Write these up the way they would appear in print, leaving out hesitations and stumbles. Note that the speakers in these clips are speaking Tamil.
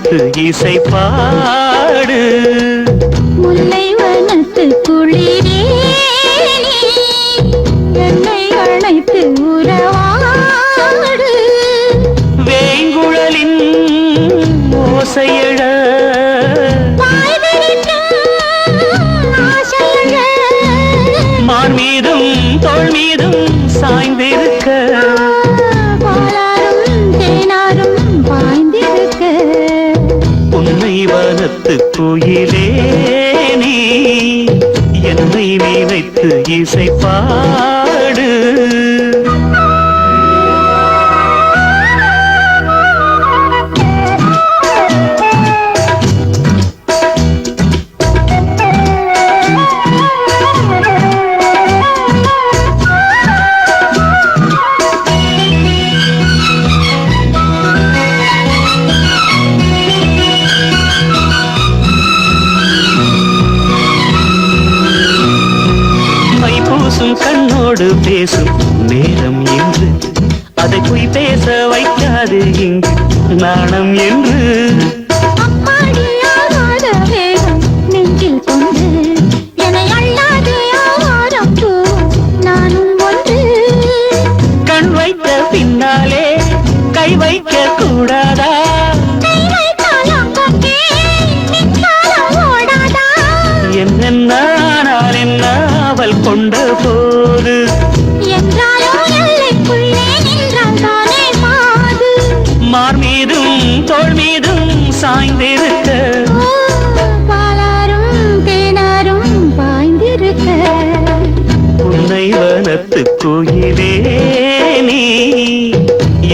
நினைத்து இசை பாடு. முல்லை வனத்து குளிரே என்னை அழைத்து உறவாடு. வேங்குழலின் ஓசையழ மான் மீதும் தோள் மீதும் சாய்ந்திருக்க. பாலாரும் தேனாரும் பாய்ந்திருக்க. உன்னை வனத்து கோயிலே நீ என்னை நினைத்து இசை பாடு. கண்ணோடு பேசும் நேரம் என்று அதை போய் பேச வைக்காது இங்கு நாணம் என்று. நெஞ்சில் கொண்டு என்னை அள்ளாதே ஆவாரம் பூ நானும் ஒன்று. கண் வைத்த பின்னாலே கை வைக்க கூடாதா? என்னென்ன ஆனால் என்ன அவள் கொண்ட போது மார் மீதும் தோள் மீதும் சாய்ந்திருக்க. பாலாரும் தேனாரும் பாய்ந்திருக்க. உன்னை வனத்து கோயிலே நீ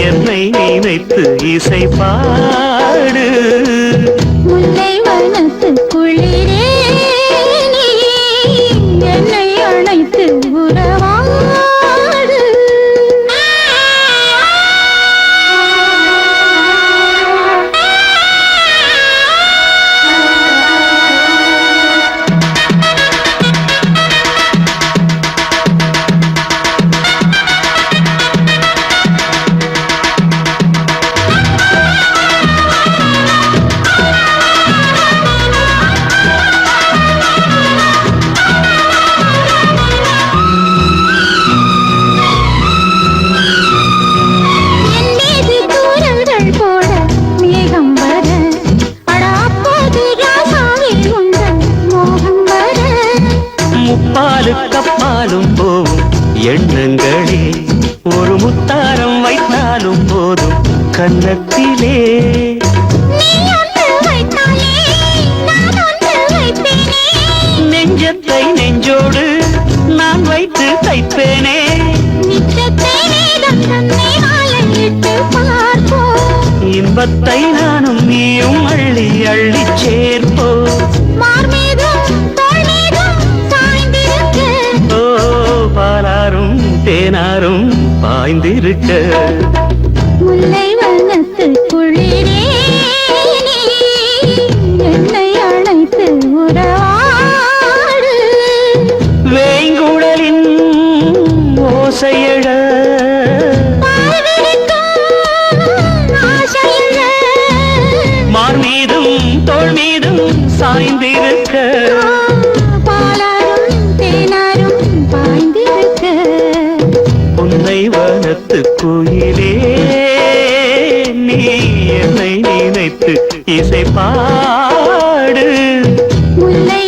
என்னை நினைத்து இசை பாடு. முல்லை வனத்து குளிரே என்னை அழைத்து உறவாடு. கப்பாலும் போவும் எண்ணங்களே ஒரு முத்தாரம் வைத்தாலும் போதும் கன்னத்திலே. நெஞ்சத்தை நெஞ்சோடு நான் வைத்து தைப்பேனே. இன்பத்தை நானும் நீயும் அள்ளி அள்ளி சேர்ப்போ. பாலாரும் தேனாரும் பாய்ந்திருக்க. முல்லை வனத்து குளிரே என்னை அழைத்து உறவாடு. வேங்குழலின் ஓசையழ மார் மீதும் தோள் மீதும் சாய்ந்திருக்க. உன்னை வனத்து கோயிலே நீ என்னை நினைத்து இசை பாடு. முல்லை